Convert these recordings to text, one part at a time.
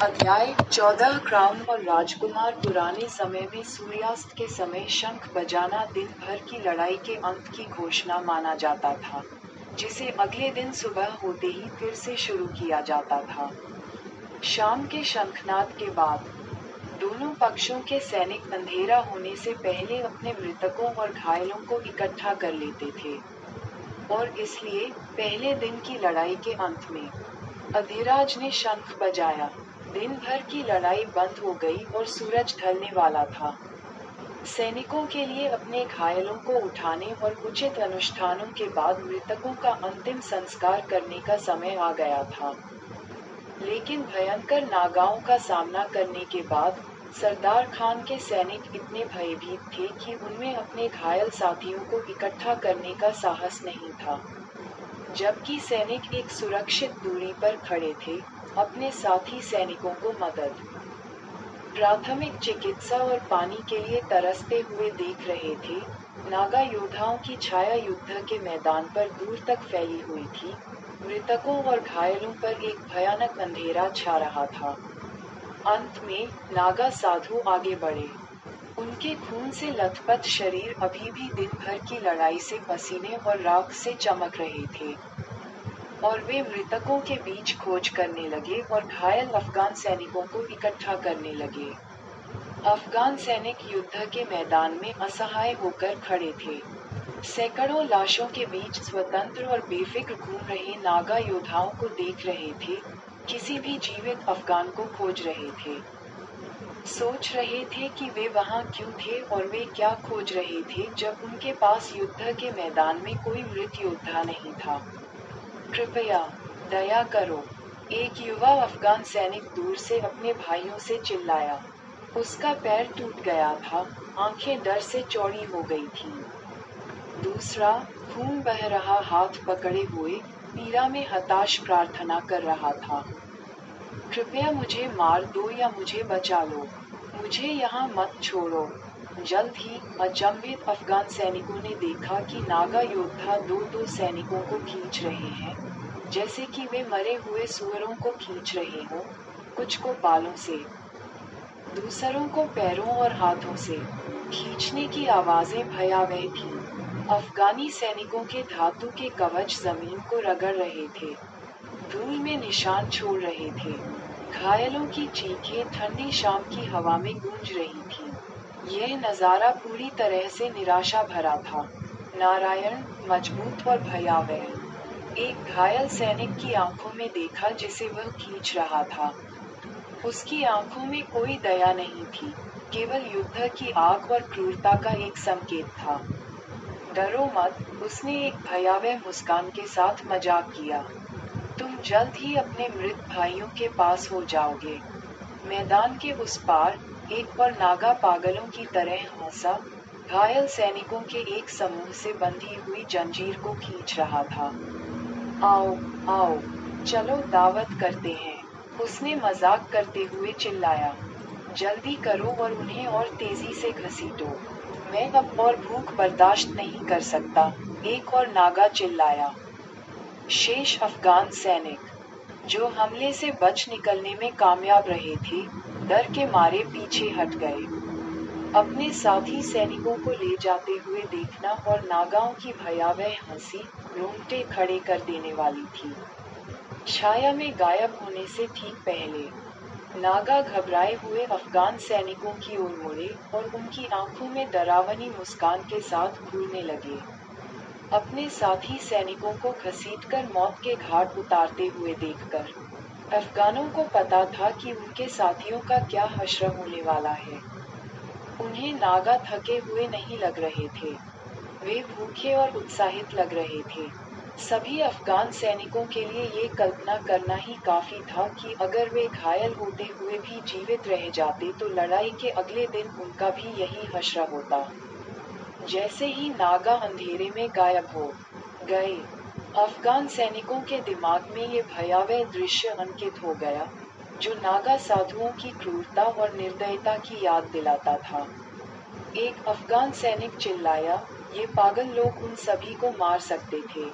अध्याय 14 क्राउन और राजकुमार। पुराने समय में सूर्यास्त के समय शंख बजाना दिन भर की लड़ाई के अंत की घोषणा माना जाता था, जिसे अगले दिन सुबह होते ही फिर से शुरू किया जाता था। शाम के शंखनाद के बाद दोनों पक्षों के सैनिक अंधेरा होने से पहले अपने मृतकों और घायलों को इकट्ठा कर लेते थे, और इसलिए पहले दिन की लड़ाई के अंत में अधिराज ने शंख बजाया। दिन भर की लड़ाई बंद हो गई और सूरज ढलने वाला था। सैनिकों के लिए अपने घायलों को उठाने और उचित अनुष्ठानों के बाद मृतकों का अंतिम संस्कार करने का समय आ गया था। लेकिन भयंकर नागाओं का सामना करने के बाद सरदार खान के सैनिक इतने भयभीत थे कि उनमें अपने घायल साथियों को इकट्ठा करने का साहस नहीं था। जबकि सैनिक एक सुरक्षित दूरी पर खड़े थे, अपने साथी सैनिकों को मदद, प्राथमिक चिकित्सा और पानी के लिए तरसते हुए देख रहे थे। नागा योद्धाओं की छाया युद्ध के मैदान पर दूर तक फैली हुई थी। मृतकों और घायलों पर एक भयानक अंधेरा छा रहा था। अंत में नागा साधु आगे बढ़े। उनके खून से लथपथ शरीर अभी भी दिन भर की लड़ाई से पसीने और राख से चमक रहे थे, और वे मृतकों के बीच खोज करने लगे और घायल अफगान सैनिकों को इकट्ठा करने लगे। अफगान सैनिक युद्ध के मैदान में असहाय होकर खड़े थे। सैकड़ों लाशों के बीच स्वतंत्र और बेफिक्र घूम रहे नागा योद्धाओं को देख रहे थे, किसी भी जीवित अफगान को खोज रहे थे। सोच रहे थे कि वे वहां क्यों थे और वे क्या खोज रहे थे जब उनके पास युद्ध के मैदान में कोई मृत योद्धा नहीं था। कृपया दया करो, एक युवा अफगान सैनिक दूर से अपने भाइयों से चिल्लाया। उसका पैर टूट गया था, आंखें डर से चौड़ी हो गई थीं। दूसरा, खून बह रहा हाथ पकड़े हुए, पीड़ा में हताश प्रार्थना कर रहा था। कृपया मुझे मार दो या मुझे बचा लो, मुझे यहाँ मत छोड़ो। जल्द ही अचंभित अफगान सैनिकों ने देखा कि नागा योद्धा दो सैनिकों को खींच रहे हैं, जैसे कि वे मरे हुए सुअरों को खींच रहे हों, कुछ को बालों से, दूसरों को पैरों और हाथों से। खींचने की आवाजें भयावह थीं। अफगानी सैनिकों के धातु के कवच जमीन को रगड़ रहे थे, धूल में निशान छोड़ रहे थे। घायलों की चीखें ठंडी शाम की हवा में गूंज रही थीं। यह नजारा पूरी तरह से निराशा भरा था। नारायण, मजबूत और भयावह। एक घायल सैनिक की आंखों में देखा जिसे वह खींच रहा था। उसकी आंखों में कोई दया नहीं थी, केवल युद्ध की आग और क्रूरता का एक संकेत था। डरो मत, उसने एक भयावह मुस्कान के साथ मजाक किया। तुम जल्द ही अपने मृत भाइयों के पास हो जाओगे। मैदान के उस पार एक और नागा पागलों की तरह हंसा, घायल सैनिकों के एक समूह से बंधी हुई जंजीर को खींच रहा था। आओ, आओ, चलो दावत करते हैं, उसने मजाक करते हुए चिल्लाया। जल्दी करो और उन्हें और तेजी से घसीटो। मैं अब और भूख बर्दाश्त नहीं कर सकता, एक और नागा चिल्लाया। शेष अफगान सैनिक, जो हमले से बच निकलने में कामयाब रहे थे, डर के मारे पीछे हट गए। अपने साथी सैनिकों को ले जाते हुए देखना और नागाओं की भयावह हंसी रोंगटे खड़े कर देने वाली थी। छाया में गायब होने से ठीक पहले नागा घबराए हुए अफगान सैनिकों की ओर मुड़े और उनकी आंखों में डरावनी मुस्कान के साथ घूरने लगे, अपने साथी सैनिकों को घसीटकर मौत के घाट उतारते हुए देखकर। अफगानों को पता था कि उनके साथियों का क्या हश्र होने वाला है। उन्हें नागा थके हुए नहीं लग रहे थे, वे भूखे और उत्साहित लग रहे थे। सभी अफगान सैनिकों के लिए ये कल्पना करना ही काफी था कि अगर वे घायल होते हुए भी जीवित रह जाते तो लड़ाई के अगले दिन उनका भी यही हश्र होता। जैसे ही नागा अंधेरे में गायब हो गए, अफगान सैनिकों के दिमाग में ये भयावह दृश्य अंकित हो गया, जो नागा साधुओं की क्रूरता और निर्दयता की याद दिलाता था। एक अफगान सैनिक चिल्लाया, ये पागल लोग उन सभी को मार सकते थे।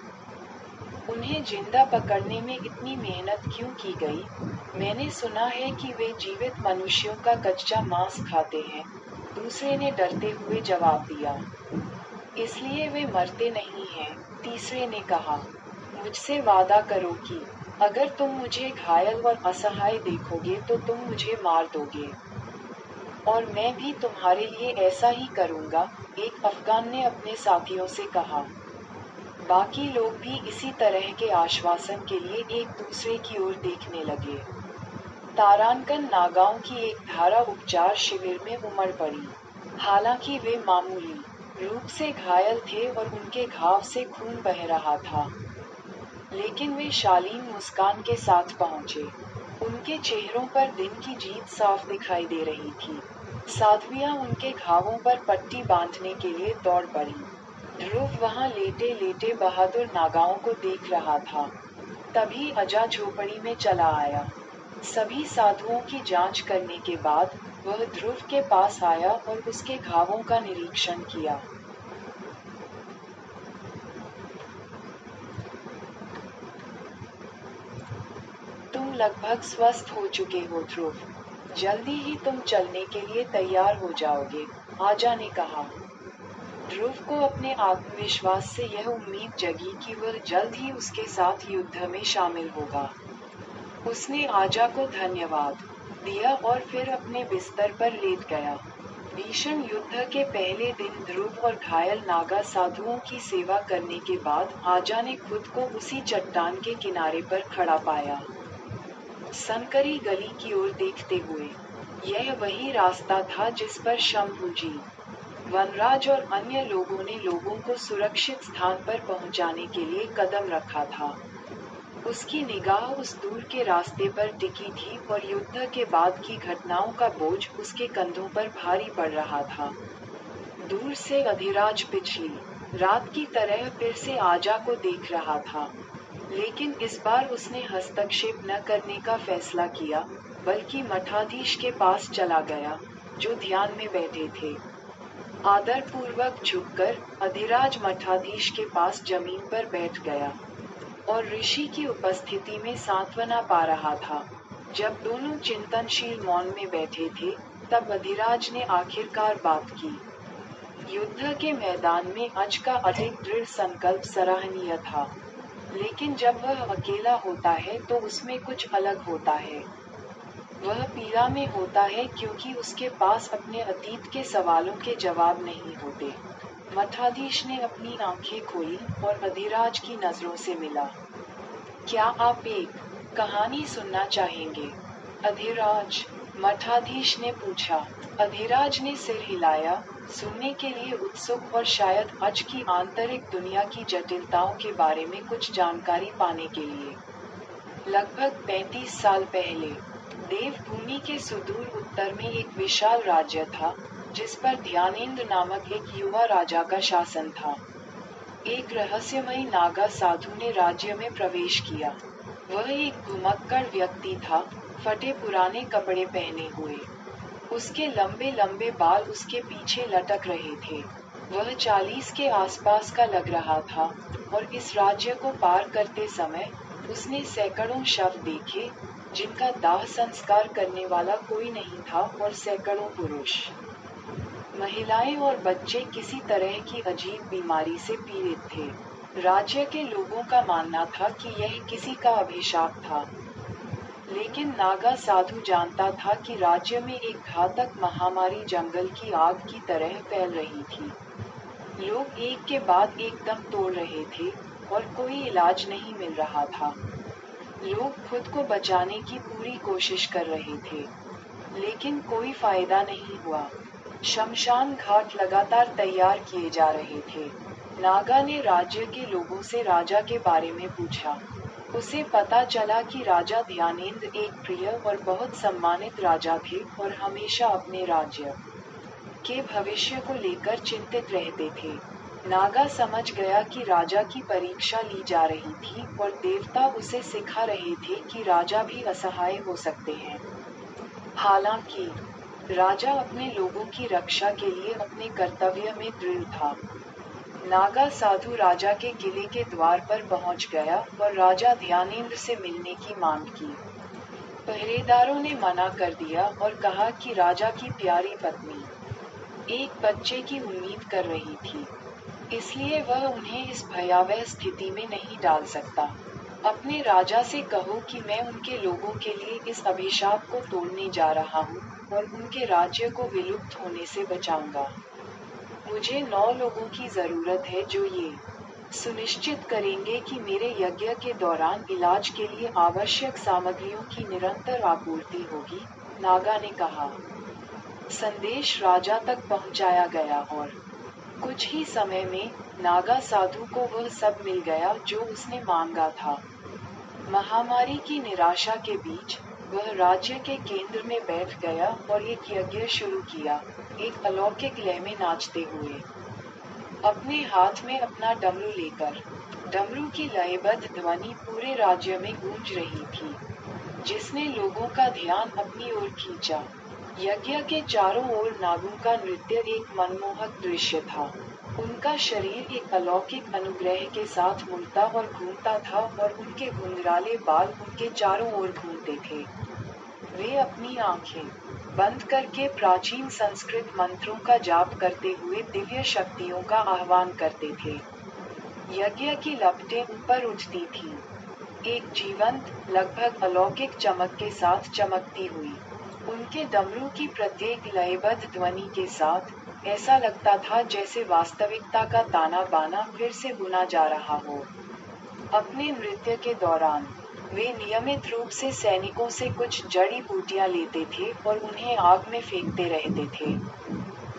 उन्हें जिंदा पकड़ने में इतनी मेहनत क्यों की गई? मैंने सुना है कि वे जीवित मनुष्यों का कच्चा मांस खाते हैं। दूसरे ने डरते हुए जवाब दिया। इसलिए वे मरते नहीं हैं, तीसरे ने कहा। मुझसे वादा करो कि अगर तुम मुझे घायल और असहाय देखोगे तो तुम मुझे मार दोगे। और मैं भी तुम्हारे लिए ऐसा ही करूंगा, एक अफगान ने अपने साथियों से कहा। बाकी लोग भी इसी तरह के आश्वासन के लिए एक दूसरे की ओर देखने लगे। तारांकन नागाओं की एक धारा उपचार शिविर में उमड़ पड़ी। हालांकि वे मामूली रूप से घायल थे और उनके घाव से खून बह रहा था, लेकिन वे शालीन मुस्कान के साथ पहुंचे। उनके चेहरों पर दिन की जीत साफ दिखाई दे रही थी। साध्वियां उनके घावों पर पट्टी बांधने के लिए दौड़ पड़ी। ध्रुव वहां लेटे लेटे बहादुर नागाओं को देख रहा था। तभी अजा झोपड़ी में चला आया। सभी साधुओं की जांच करने के बाद वह ध्रुव के पास आया और उसके घावों का निरीक्षण किया। तुम लगभग स्वस्थ हो चुके हो ध्रुव। जल्दी ही तुम चलने के लिए तैयार हो जाओगे, आजा ने कहा। ध्रुव को अपने आत्मविश्वास से यह उम्मीद जगी कि वह जल्द ही उसके साथ युद्ध में शामिल होगा। उसने आजा को धन्यवाद दिया और फिर अपने बिस्तर पर लेट गया। भीषण युद्ध के पहले दिन ध्रुव और घायल नागा साधुओं की सेवा करने के बाद आजा ने खुद को उसी चट्टान के किनारे पर खड़ा पाया, संकरी गली की ओर देखते हुए। यह वही रास्ता था जिस पर शंभूजी, वनराज और अन्य लोगों ने लोगों को सुरक्षित स्थान पर पहुंचाने के लिए कदम रखा था। उसकी निगाह उस दूर के रास्ते पर टिकी थी और युद्ध के बाद की घटनाओं का बोझ उसके कंधों पर भारी पड़ रहा था। दूर से अधिराज पिछली रात की तरह फिर से आजा को देख रहा था, लेकिन इस बार उसने हस्तक्षेप न करने का फैसला किया, बल्कि मठाधीश के पास चला गया, जो ध्यान में बैठे थे। आदरपूर्वक झुककर अधिराज मठाधीश के पास जमीन पर बैठ गया और ऋषि की उपस्थिति में सांत्वना पा रहा था। जब दोनों चिंतनशील मौन में बैठे थे, तब अधिराज ने आखिरकार बात की। युद्ध के मैदान में अज का अधिक दृढ़ संकल्प सराहनीय था, लेकिन जब वह अकेला होता है तो उसमें कुछ अलग होता है। वह पीड़ा में होता है क्योंकि उसके पास अपने अतीत के सवालों के जवाब नहीं होते। मठाधीश ने अपनी आंखें खोली और अधिराज की नजरों से मिला। क्या आप एक कहानी सुनना चाहेंगे, अधिराज? मठाधीश ने पूछा। अधिराज ने सिर हिलाया, सुनने के लिए उत्सुक और शायद अज की आंतरिक दुनिया की जटिलताओं के बारे में कुछ जानकारी पाने के लिए। लगभग 35 साल पहले देवभूमि के सुदूर उत्तर में एक विशाल राज्य था, जिस पर ध्यानेंद्र नामक एक युवा राजा का शासन था। एक रहस्यमयी नागा साधु ने राज्य में प्रवेश किया। वह एक घुमक्कड़ व्यक्ति था, फटे पुराने कपड़े पहने हुए। उसके लंबे लंबे बाल उसके पीछे लटक रहे थे। वह 40 के आसपास का लग रहा था, और इस राज्य को पार करते समय उसने सैकड़ों शव देखे, जिनका दाह संस्कार करने वाला कोई नहीं था, और सैकड़ों पुरुष, महिलाएं और बच्चे किसी तरह की अजीब बीमारी से पीड़ित थे। राज्य के लोगों का मानना था कि यह किसी का अभिशाप था, लेकिन नागा साधु जानता था कि राज्य में एक घातक महामारी जंगल की आग की तरह फैल रही थी। लोग एक के बाद एक दम तोड़ रहे थे, और कोई इलाज नहीं मिल रहा था। लोग खुद को बचाने की पूरी कोशिश कर रहे थे, लेकिन कोई फायदा नहीं हुआ। शमशान घाट लगातार तैयार किए जा रहे थे। नागा ने राज्य के लोगों से राजा के बारे में पूछा। उसे पता चला कि राजा ध्यानेंद्र एक प्रिय और बहुत सम्मानित राजा थे और हमेशा अपने राज्य के भविष्य को लेकर चिंतित रहते थे। नागा समझ गया कि राजा की परीक्षा ली जा रही थी और देवता उसे सिखा रहे थे कि राजा भी असहाय हो सकते हैं। हालांकि राजा अपने लोगों की रक्षा के लिए अपने कर्तव्य में दृढ़ था। नागा साधु राजा के किले के द्वार पर पहुंच गया और राजा ध्यानेंद्र से मिलने की मांग की। पहरेदारों ने मना कर दिया और कहा कि राजा की प्यारी पत्नी एक बच्चे की उम्मीद कर रही थी, इसलिए वह उन्हें इस भयावह स्थिति में नहीं डाल सकता। अपने राजा से कहो कि मैं उनके लोगों के लिए इस अभिशाप को तोड़ने जा रहा हूँ और उनके राज्य को विलुप्त होने से बचाऊंगा। मुझे 9 लोगों की जरूरत है जो ये सुनिश्चित करेंगे कि मेरे यज्ञ के दौरान इलाज के लिए आवश्यक सामग्रियों की निरंतर आपूर्ति होगी, नागा ने कहा। संदेश राजा तक पहुंचाया गया और कुछ ही समय में नागा साधु को वह सब मिल गया जो उसने मांगा था। महामारी की निराशा के बीच वह राज्य के केंद्र में बैठ गया और एक यज्ञ शुरू किया, एक अलौकिक लय में नाचते हुए। अपने हाथ में अपना डमरू लेकर डमरू की लयबद्ध ध्वनि पूरे राज्य में गूंज रही थी, जिसने लोगों का ध्यान अपनी ओर खींचा। यज्ञ के चारों ओर नागों का नृत्य एक मनमोहक दृश्य था। उनका शरीर एक अलौकिक अनुग्रह के साथ मुड़ता और घूमता था और उनके घुंघराले बाल उनके चारों ओर घूमते थे। वे अपनी आंखें बंद करके प्राचीन संस्कृत मंत्रों का जाप करते हुए दिव्य शक्तियों का आह्वान करते थे। यज्ञ की लपटें ऊपर उठती थीं, एक जीवंत, लगभग अलौकिक चमक के साथ चमकती हुई। उनके डमरू की प्रत्येक लयबद्ध ध्वनि के साथ ऐसा लगता था जैसे वास्तविकता का ताना बाना फिर से बुना जा रहा हो। अपने नृत्य के दौरान वे नियमित रूप से सैनिकों से कुछ जड़ी बूटियां लेते थे और उन्हें आग में फेंकते रहते थे।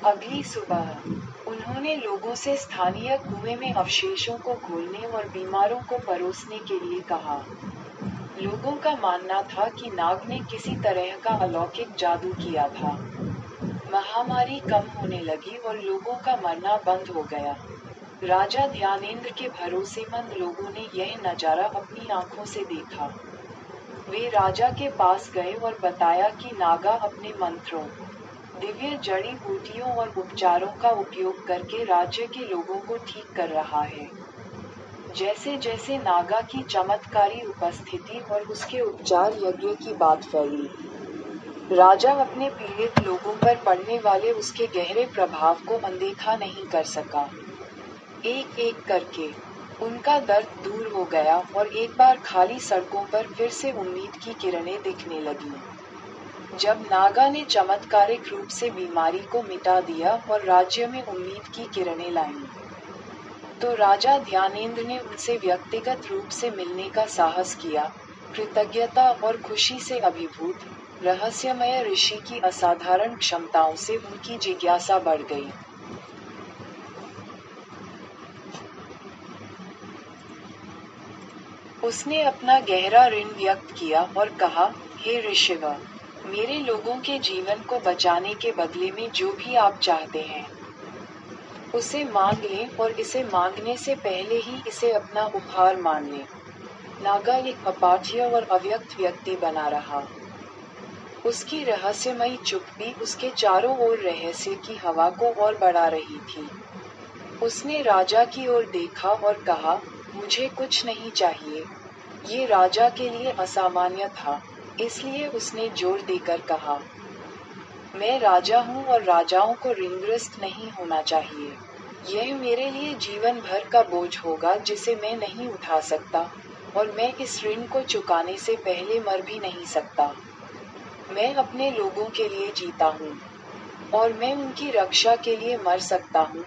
अगली सुबह उन्होंने लोगों से स्थानीय कुएं में अवशेषों को घोलने और बीमारों को परोसने के लिए कहा। लोगों का मानना था कि नाग ने किसी तरह का अलौकिक जादू किया था। महामारी कम होने लगी और लोगों का मरना बंद हो गया। राजा ध्यानेंद्र के भरोसेमंद लोगों ने यह नजारा अपनी आंखों से देखा। वे राजा के पास गए और बताया कि नागा अपने मंत्रों, दिव्य जड़ी बूटियों और उपचारों का उपयोग करके राज्य के लोगों को ठीक कर रहा है। जैसे जैसे नागा की चमत्कारी उपस्थिति और उसके उपचार यज्ञ की बात फैली, राजा अपने पीड़ित लोगों पर पड़ने वाले उसके गहरे प्रभाव को अनदेखा नहीं कर सका। एक एक करके उनका दर्द दूर हो गया और एक बार खाली सड़कों पर फिर से उम्मीद की किरणें दिखने लगीं। जब नागा ने चमत्कारिक रूप से बीमारी को मिटा दिया और राज्य में उम्मीद की किरणें लाईं, तो राजा ध्यानेंद्र ने उनसे व्यक्तिगत रूप से मिलने का साहस किया। कृतज्ञता और खुशी से अभिभूत रहस्यमय ऋषि की असाधारण क्षमताओं से उनकी जिज्ञासा बढ़ गई। उसने अपना गहरा ऋण व्यक्त किया और कहा, हे ऋषिव, मेरे लोगों के जीवन को बचाने के बदले में जो भी आप चाहते हैं, उसे मांग लें और इसे मांगने से पहले ही इसे अपना उपहार मान लें। नागा एक अपाठ्य और अव्यक्त व्यक्ति बना रहा। उसकी रहस्यमयी चुप्पी उसके चारों ओर रहस्य की हवा को और बढ़ा रही थी। उसने राजा की ओर देखा और कहा, मुझे कुछ नहीं चाहिए। ये राजा के लिए असामान्य था, इसलिए उसने जोर देकर कहा, मैं राजा हूँ और राजाओं को ऋणग्रस्त नहीं होना चाहिए। यह मेरे लिए जीवन भर का बोझ होगा जिसे मैं नहीं उठा सकता, और मैं इस ऋण को चुकाने से पहले मर भी नहीं सकता। मैं अपने लोगों के लिए जीता हूँ और मैं उनकी रक्षा के लिए मर सकता हूँ,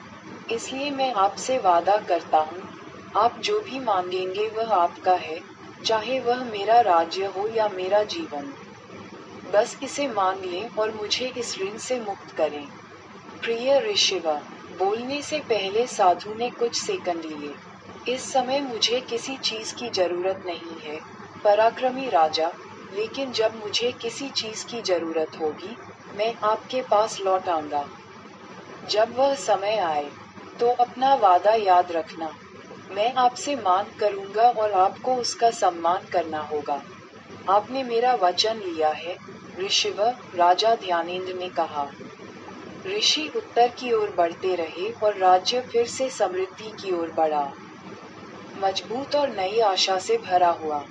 इसलिए मैं आपसे वादा करता हूँ, आप जो भी मांगेंगे वह आपका है, चाहे वह मेरा राज्य हो या मेरा जीवन। बस इसे मांग लें और मुझे इस ऋण से मुक्त करें। प्रिय ऋषिव, बोलने से पहले साधु ने कुछ सेकंड लिए। इस समय मुझे किसी चीज की जरूरत नहीं है, पराक्रमी राजा, लेकिन जब मुझे किसी चीज की जरूरत होगी, मैं आपके पास लौट आऊंगा। जब वह समय आए, तो अपना वादा याद रखना। मैं आपसे मांग करूंगा और आपको उसका सम्मान करना होगा। आपने मेरा वचन लिया है, ऋषिव, राजा ध्यानेंद्र ने कहा। ऋषि उत्तर की ओर बढ़ते रहे और राज्य फिर से समृद्धि की ओर बढ़ा, मजबूत और नई आशा से भरा हुआ।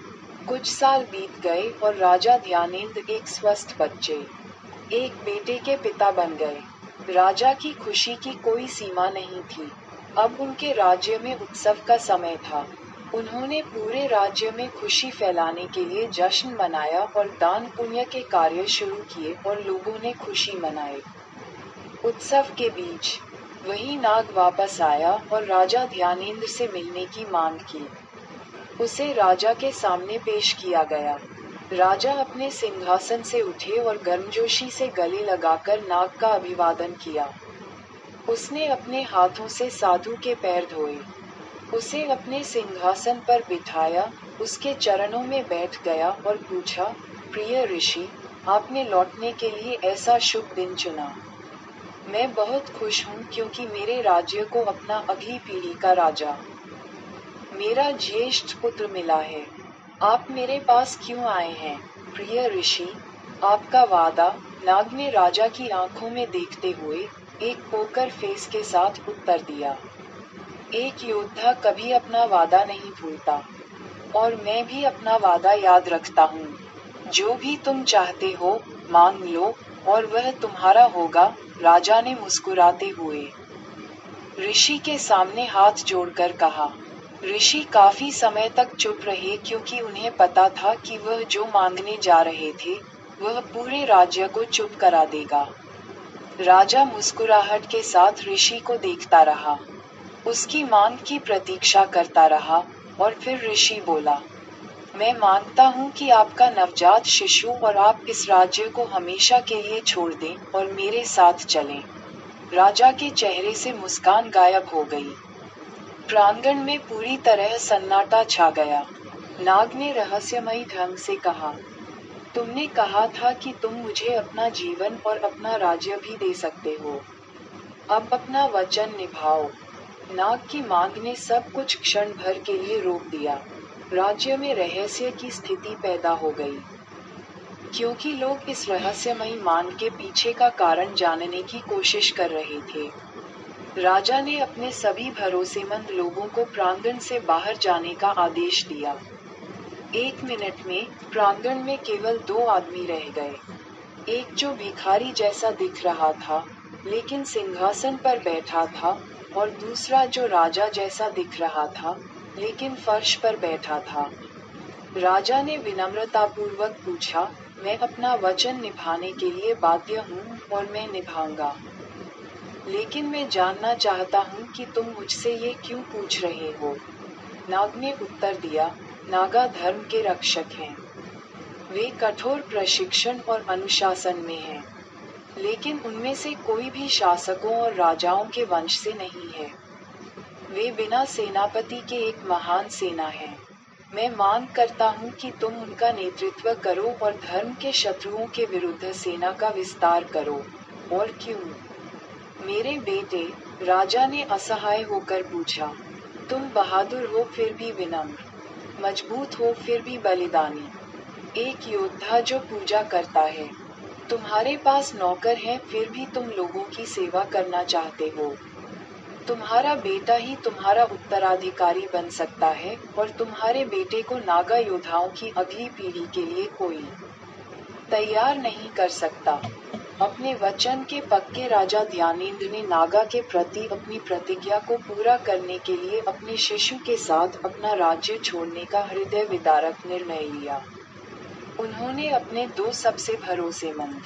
कुछ साल बीत गए और राजा ध्यानेंद्र एक स्वस्थ बच्चे, एक बेटे के पिता बन गए। राजा की खुशी की कोई सीमा नहीं थी। अब उनके राज्य में उत्सव का समय था। उन्होंने पूरे राज्य में खुशी फैलाने के लिए जश्न मनाया और दान पुण्य के कार्य शुरू किए और लोगों ने खुशी मनाई। उत्सव के बीच वही नाग वापस आया और राजा ध्यानेंद्र से मिलने की मांग की। उसे राजा के सामने पेश किया गया। राजा अपने सिंहासन से उठे और गर्मजोशी से गले लगाकर नाग का अभिवादन किया। उसने अपने हाथों से साधु के पैर धोए, उसे अपने सिंहासन पर बिठाया, उसके चरणों में बैठ गया और पूछा, प्रिय ऋषि, आपने लौटने के लिए ऐसा शुभ दिन चुना। मैं बहुत खुश हूँ क्योंकि मेरे राज्य को अपना अगली पीढ़ी का राजा, मेरा ज्येष्ठ पुत्र मिला है। आप मेरे पास क्यों आए हैं, प्रिय ऋषि? आपका वादा, नाग ने राजा की आंखों में देखते हुए एक पोकर फेस के साथ उत्तर दिया। एक योद्धा कभी अपना वादा नहीं भूलता, और मैं भी अपना वादा याद रखता हूँ। जो भी तुम चाहते हो, मांग लो, और वह तुम्हारा होगा, राजा ने मुस्कुराते हुए ऋषि के सामने हाथ जोड़कर कहा। ऋषि काफी समय तक चुप रहे क्योंकि उन्हें पता था कि वह जो मांगने जा रहे थे, वह पूरे राज्य को चुप करा देगा। राजा मुस्कुराहट के साथ ऋषि को देखता रहा, उसकी मांग की प्रतीक्षा करता रहा, और फिर ऋषि बोला, मैं मांगता हूँ कि आपका नवजात शिशु और आप इस राज्य को हमेशा के लिए छोड़ दें और मेरे साथ चलें। राजा के चेहरे से मुस्कान गायब हो गई। प्रांगण में पूरी तरह सन्नाटा छा गया। नाग ने रहस्यमयी ढंग से कहा, तुमने कहा था कि तुम मुझे अपना जीवन और अपना राज्य भी दे सकते हो। अब अपना वचन निभाओ। नाग की मांग ने सब कुछ क्षण भर के लिए रोक दिया। राज्य में रहस्य की स्थिति पैदा हो गई, क्योंकि लोग इस रहस्यमयी मांग के पीछे का कारण जानने की कोशिश कर रहे थे। राजा ने अपने सभी भरोसेमंद लोगों को प्रांगण से बाहर जाने का आदेश दिया। 1 मिनट में प्रांगण में केवल 2 आदमी रह गए। एक जो भिखारी जैसा दिख रहा था, लेकिन सिंहासन पर बैठा था, और दूसरा जो राजा जैसा दिख रहा था, लेकिन फर्श पर बैठा था। राजा ने विनम्रतापूर्वक पूछा, मैं अपना वचन निभाने के लिए बाध्य हूँ और मैं निभाऊंगा। लेकिन मैं जानना चाहता हूँ कि तुम मुझसे ये क्यों पूछ रहे हो। नाग ने उत्तर दिया, नागा धर्म के रक्षक हैं। वे कठोर प्रशिक्षण और अनुशासन में हैं, लेकिन उनमें से कोई भी शासकों और राजाओं के वंश से नहीं है। वे बिना सेनापति के एक महान सेना है। मैं मांग करता हूँ कि तुम उनका नेतृत्व करो और धर्म के शत्रुओं के विरुद्ध सेना का विस्तार करो। और क्यों? मेरे बेटे, राजा ने असहाय होकर पूछा, तुम बहादुर हो फिर भी विनम्र, मजबूत हो फिर भी बलिदानी, एक योद्धा जो पूजा करता है। तुम्हारे पास नौकर हैं फिर भी तुम लोगों की सेवा करना चाहते हो। तुम्हारा बेटा ही तुम्हारा उत्तराधिकारी बन सकता है और तुम्हारे बेटे को नागा योद्धाओं की अगली पीढ़ी के लिए कोई तैयार नहीं कर सकता। अपने वचन के पक्के राजा ध्यानेंद्र ने नागा के प्रति अपनी प्रतिज्ञा को पूरा करने के लिए अपने शिशु के साथ अपना राज्य छोड़ने का हृदय विदारक निर्णय लिया। उन्होंने अपने 2 सबसे भरोसेमंद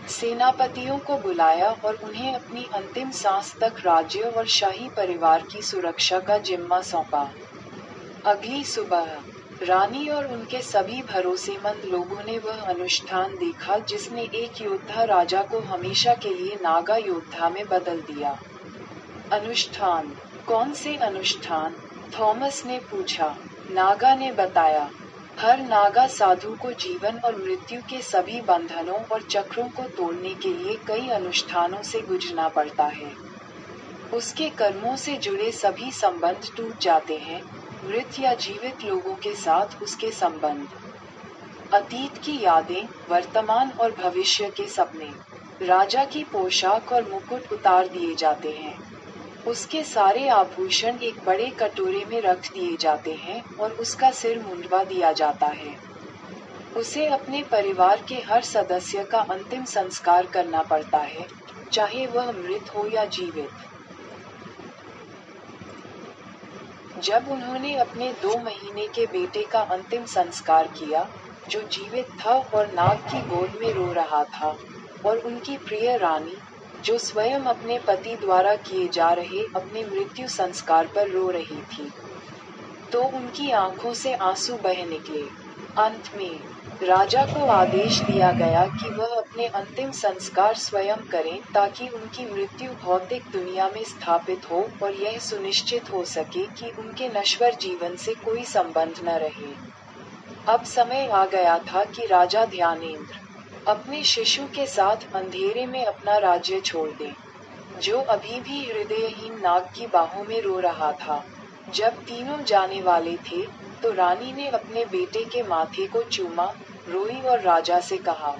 सेनापतियों को बुलाया और उन्हें अपनी अंतिम सांस तक राज्य और शाही परिवार की सुरक्षा का जिम्मा सौंपा। अगली सुबह रानी और उनके सभी भरोसेमंद लोगों ने वह अनुष्ठान देखा जिसने एक योद्धा राजा को हमेशा के लिए नागा योद्धा में बदल दिया। अनुष्ठान? कौन से अनुष्ठान? थॉमस ने पूछा। नागा ने बताया, हर नागा साधु को जीवन और मृत्यु के सभी बंधनों और चक्रों को तोड़ने के लिए कई अनुष्ठानों से गुजरना पड़ता है। उसके कर्मों से जुड़े सभी संबंध टूट जाते हैं, मृत या जीवित लोगों के साथ उसके संबंध, अतीत की यादें, वर्तमान और भविष्य के सपने। राजा की पोशाक और मुकुट उतार दिए जाते हैं। उसके सारे आभूषण एक बड़े कटोरे में रख दिए जाते हैं और उसका सिर मुंडवा दिया जाता है। उसे अपने परिवार के हर सदस्य का अंतिम संस्कार करना पड़ता है, चाहे वह मृत हो या जीवित। जब उन्होंने अपने 2 महीने के बेटे का अंतिम संस्कार किया, जो जीवित था और नाग की गोद में रो रहा था, और उनकी प्रिय रानी, जो स्वयं अपने पति द्वारा किए जा रहे अपने मृत्यु संस्कार पर रो रही थी, तो उनकी आंखों से आंसू बह निकले। अंत में राजा को आदेश दिया गया कि वह अपने अंतिम संस्कार स्वयं करें, ताकि उनकी मृत्यु भौतिक दुनिया में स्थापित हो और यह सुनिश्चित हो सके कि उनके नश्वर जीवन से कोई संबंध न रहे। अब समय आ गया था कि राजा ध्यानेंद्र अपने शिशु के साथ अंधेरे में अपना राज्य छोड़ दे, जो अभी भी हृदयहीन नाग की बाहों में रो रहा था। जब तीनों जाने वाले थे, तो रानी ने अपने बेटे के माथे को चूमा, रोई और राजा से कहा,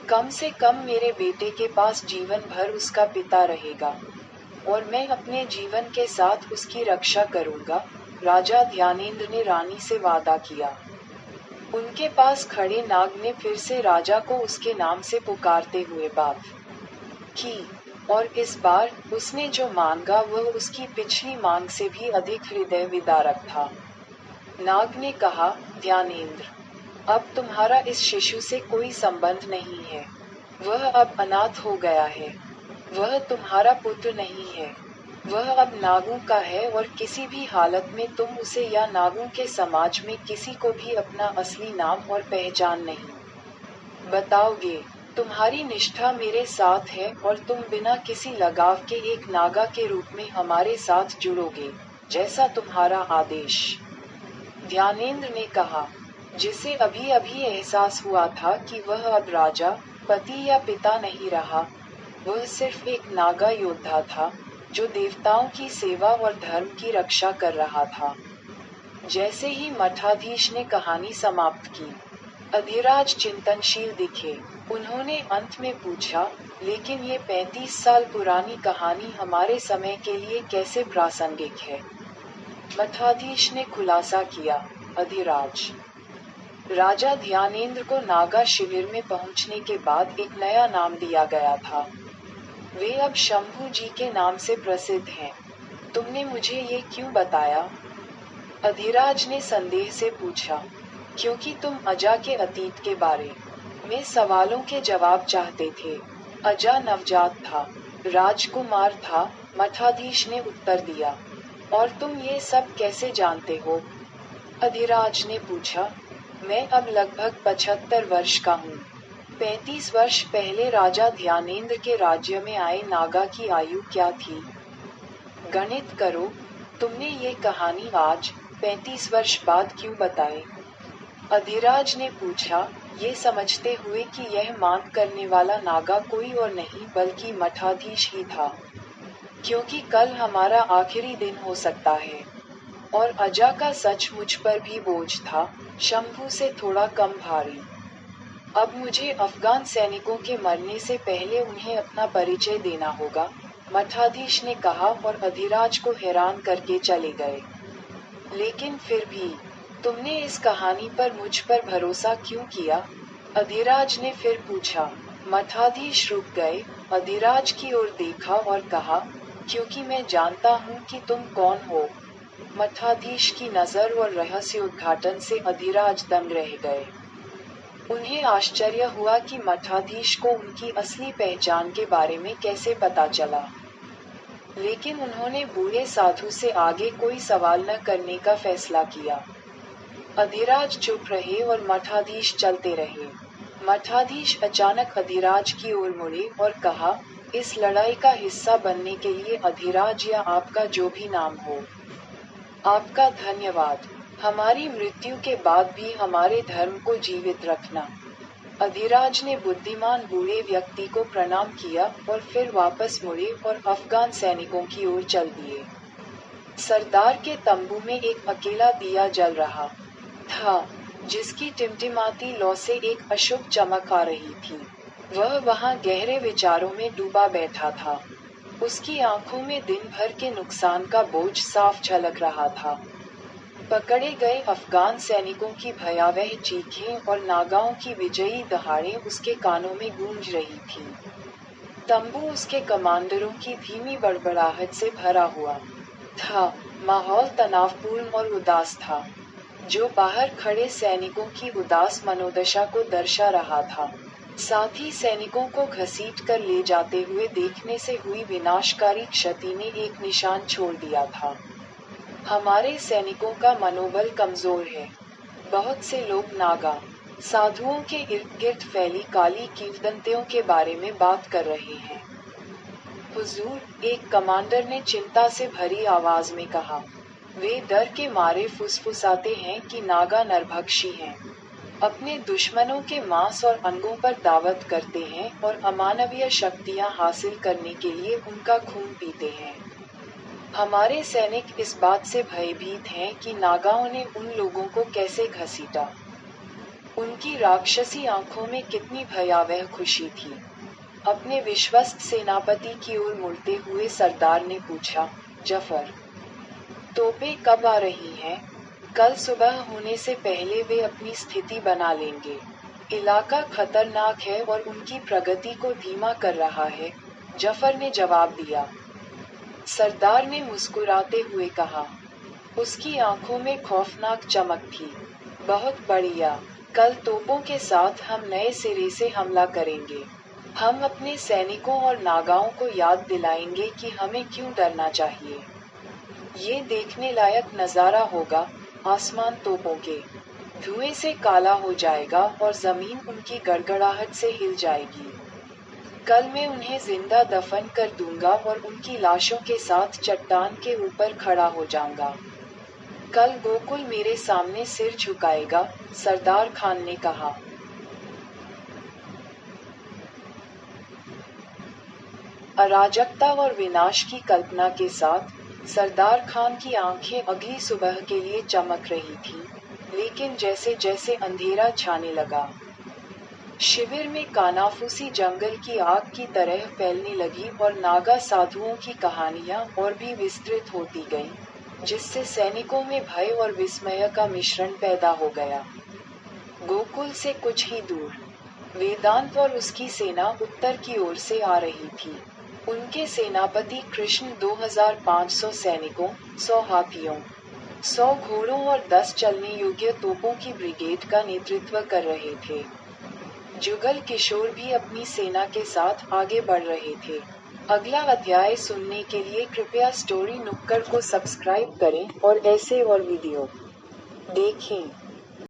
कम से कम मेरे बेटे के पास जीवन भर उसका पिता रहेगा, और मैं अपने जीवन के साथ उसकी रक्षा करूंगा। राजा ध्यानेंद्र ने रानी से वादा किया। उनके पास खड़े नाग ने फिर से राजा को उसके नाम से पुकारते हुए बात की, और इस बार उसने जो मांगा वह उसकी पिछली मांग से भी अधिक हृदय विदारक था। नाग ने कहा, ध्यानेंद्र, अब तुम्हारा इस शिशु से कोई संबंध नहीं है। वह अब अनाथ हो गया है। वह तुम्हारा पुत्र नहीं है। वह अब नागों का है और किसी भी हालत में तुम उसे या नागों के समाज में किसी को भी अपना असली नाम और पहचान नहीं बताओगे। तुम्हारी निष्ठा मेरे साथ है और तुम बिना किसी लगाव के एक नागा के रूप में हमारे साथ जुड़ोगे, जैसा तुम्हारा आदेश। ध्यानेंद्र ने कहा, जिसे अभी अभी एहसास हुआ था कि वह अब राजा, पति या पिता नहीं रहा। वह सिर्फ एक नागा योद्धा था, जो देवताओं की सेवा और धर्म की रक्षा कर रहा था। जैसे ही मठाधीश ने कहानी समाप्त की, अधिराज चिंतनशील दिखे। उन्होंने अंत में पूछा, लेकिन ये 35 साल पुरानी कहानी हमारे समय के लिए कैसे प्रासंगिक है? मठाधीश ने खुलासा किया, अधिराज, राजा ध्यानेंद्र को नागा शिविर में पहुंचने के बाद एक नया नाम दिया गया था। वे अब शंभू जी के नाम से प्रसिद्ध हैं। तुमने मुझे ये क्यों बताया? अधिराज ने संदेह से पूछा, क्योंकि तुम अजा के अतीत के बारे में सवालों के जवाब चाहते थे। अजा नवजात था, राजकुमार था, मठाधीश ने उत्तर दिया। और तुम ये सब कैसे जानते हो? अधिराज ने पूछा। मैं अब लगभग 75 वर्ष का हूँ। 35 वर्ष पहले राजा ध्यानेंद्र के राज्य में आए नागा की आयु क्या थी? गणित करो। तुमने ये कहानी आज 35 वर्ष बाद क्यों बताई? अधिराज ने पूछा, ये समझते हुए कि यह मांग करने वाला नागा कोई और नहीं बल्कि मठाधीश ही था, क्योंकि कल हमारा आखिरी दिन हो सकता है। और अजा का सच मुझ पर भी बोझ था, शंभू से थोड़ा कम भारी। अब मुझे अफगान सैनिकों के मरने से पहले उन्हें अपना परिचय देना होगा, मठाधीश ने कहा और अधिराज को हैरान करके चले गए। लेकिन फिर भी, तुमने इस कहानी पर मुझ पर भरोसा क्यों किया? अधिराज ने फिर पूछा। मठाधीश रुक गए, अधिराज की ओर देखा और कहा, क्योंकि मैं जानता हूँ कि तुम कौन हो। मठाधीश की नजर और रहस्य उद्घाटन से अधिराज दंग रह गए। उन्हें आश्चर्य हुआ कि मठाधीश को उनकी असली पहचान के बारे में कैसे पता चला। लेकिन उन्होंने बूढ़े साधु से आगे कोई सवाल न करने का फैसला किया। अधिराज चुप रहे और मठाधीश चलते रहे। मठाधीश अचानक अधिराज की ओर मुड़े और कहा, इस लड़ाई का हिस्सा बनने के लिए अधिराज या आपका जो भी नाम हो, आपका धन्यवाद। हमारी मृत्यु के बाद भी हमारे धर्म को जीवित रखना। अधिराज ने बुद्धिमान बूढ़े व्यक्ति को प्रणाम किया और फिर वापस मुड़े और अफगान सैनिकों की ओर चल दिए। सरदार के तंबू में एक अकेला दिया जल रहा था, जिसकी टिमटिमाती लौ से एक अशुभ चमक आ रही थी। वह वहां गहरे विचारों में डूबा बैठा था। उसकी आंखों में दिन भर के नुकसान का बोझ साफ झलक रहा था। पकड़े गए अफगान सैनिकों की भयावह चीखें और नागाओं की विजयी दहाड़ें उसके कानों में गूंज रही थीं। तंबू उसके कमांडरों की धीमी बड़बड़ाहट से भरा हुआ था। माहौल तनावपूर्ण और उदास था, जो बाहर खड़े सैनिकों की उदास मनोदशा को दर्शा रहा था। साथ ही सैनिकों को घसीट कर ले जाते हुए देखने से हुई विनाशकारी क्षति ने एक निशान छोड़ दिया था। हमारे सैनिकों का मनोबल कमजोर है। बहुत से लोग नागा साधुओं के इर्द गिर्द फैली काली किंवदंतियों के बारे में बात कर रहे हैं। हुजूर, एक कमांडर ने चिंता से भरी आवाज में कहा। वे डर के मारे फुसफुसाते हैं कि नागा नरभक्षी हैं। अपने दुश्मनों के मांस और अंगों पर दावत करते हैं और अमानवीय शक्तियां हासिल करने के लिए उनका खून पीते हैं। हमारे सैनिक इस बात से भयभीत हैं कि नागाओं ने उन लोगों को कैसे घसीटा। उनकी राक्षसी आंखों में कितनी भयावह खुशी थी। अपने विश्वस्त सेनापति की ओर मुड़ते हुए सरदार ने पूछा, जफर, तोपें कब आ रही हैं? कल सुबह होने से पहले वे अपनी स्थिति बना लेंगे। इलाका खतरनाक है और उनकी प्रगति को धीमा कर रहा है, जफर ने जवाब दिया। सरदार ने मुस्कुराते हुए कहा। उसकी आंखों में खौफनाक चमक थी। बहुत बढ़िया, कल तोपों के साथ हम नए सिरे से हमला करेंगे। हम अपने सैनिकों और नागाओं को याद दिलाएंगे कि हमें क्यों डरना चाहिए। ये देखने लायक नज़ारा होगा। आसमान तोपों के धुएं से काला हो जाएगा और जमीन उनकी गड़गड़ाहट से हिल जाएगी। कल मैं उन्हें जिंदा दफन कर दूंगा और उनकी लाशों के साथ चट्टान के ऊपर खड़ा हो जाऊंगा। कल गोकुल मेरे सामने सिर झुकाएगा, सरदार खान ने कहा। अराजकता और विनाश की कल्पना के साथ सरदार खान की आंखें अगली सुबह के लिए चमक रही थीं, लेकिन जैसे जैसे अंधेरा छाने लगा, शिविर में कानाफूसी जंगल की आग की तरह फैलने लगी और नागा साधुओं की कहानियां और भी विस्तृत होती गईं, जिससे सैनिकों में भय और विस्मय का मिश्रण पैदा हो गया। गोकुल से कुछ ही दूर वेदांत और उसकी सेना उत्तर की ओर से आ रही थी। उनके सेनापति कृष्ण 2500 सैनिकों, 100 हाथियों, 100 घोड़ों और 10 चलने योग्य तोपों की ब्रिगेड का नेतृत्व कर रहे थे। जुगल किशोर भी अपनी सेना के साथ आगे बढ़ रहे थे। अगला अध्याय सुनने के लिए कृपया स्टोरी नुक्कड़ को सब्सक्राइब करें और ऐसे और वीडियो देखें।